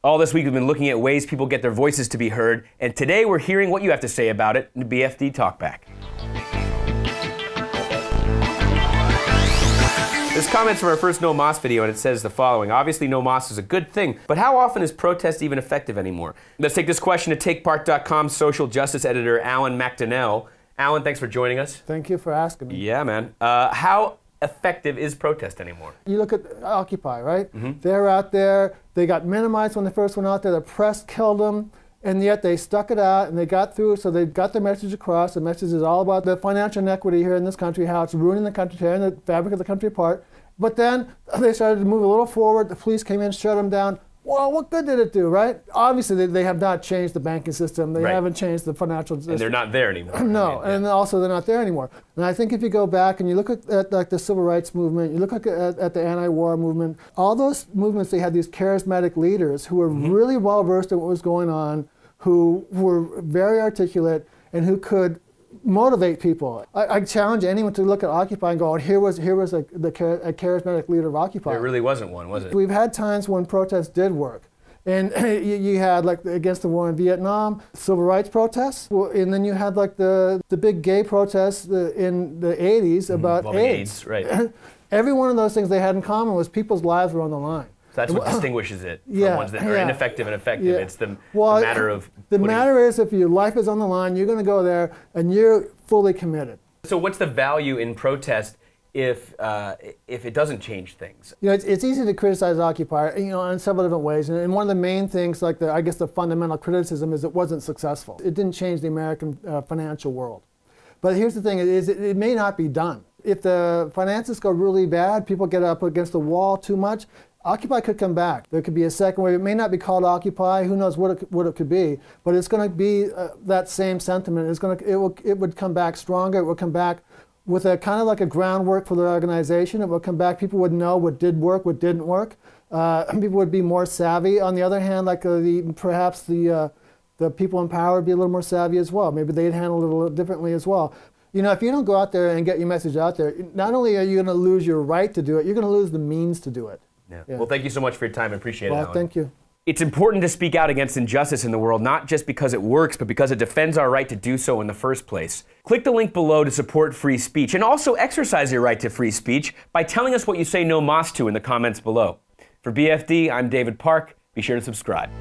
All this week we've been looking at ways people get their voices to be heard, and today we're hearing what you have to say about it in the BFD Talkback. This comment's from our first No Mas video, and it says the following. Obviously, no mas is a good thing, but how often is protest even effective anymore? Let's take this question to TakePart.com social justice editor Allan MacDonell. Allan, thanks for joining us. Thank you for asking me. Yeah, man. How effective is protest anymore? You look at Occupy, right? Mm-hmm. They're out there. They got minimized when they first went out there. The press killed them, and yet they stuck it out, and they got through, so they got their message across. The message is all about the financial inequity here in this country, how it's ruining the country, tearing the fabric of the country apart. But then they started to move a little forward. The police came in, shut them down. Well, what good did it do, right? Obviously, they have not changed the banking system. They haven't changed the financial system. And they're not there anymore. No, and also they're not there anymore. And I think if you go back and you look at like the civil rights movement, you look at the anti-war movement, all those movements, they had these charismatic leaders who were really well versed in what was going on, who were very articulate, and who could motivate people. I challenge anyone to look at Occupy and go, oh, here was a charismatic leader of Occupy. There really wasn't one, was it? We've had times when protests did work. And you had like against the war in Vietnam, civil rights protests, and then you had like the big gay protests in the 80s about AIDS. Right. Every one of those things they had in common was people's lives were on the line. So that's what distinguishes it from ones that are ineffective and effective. It's the matter of the matter is, if your life is on the line, you're going to go there and you're fully committed. So what's the value in protest if it doesn't change things? You know, it's easy to criticize Occupy, you know, in several different ways. And one of the main things, like I guess the fundamental criticism, is it wasn't successful. It didn't change the American financial world. But here's the thing: it may not be done. If the finances go really bad, people get up against the wall too much, Occupy could come back. There could be a second wave. It may not be called Occupy. Who knows what it could be? But it's going to be that same sentiment. It would come back stronger. It would come back with a kind of like a groundwork for the organization. It would come back. People would know what did work, what didn't work. People would be more savvy. On the other hand, like perhaps the people in power would be a little more savvy as well. Maybe they'd handle it a little differently as well. You know, if you don't go out there and get your message out there, not only are you going to lose your right to do it, you're going to lose the means to do it. Yeah. Well, thank you so much for your time. I appreciate it, Allan. Thank you. It's important to speak out against injustice in the world, not just because it works, but because it defends our right to do so in the first place. Click the link below to support free speech, and also exercise your right to free speech by telling us what you say no mas to in the comments below. For BFD, I'm David Park. Be sure to subscribe.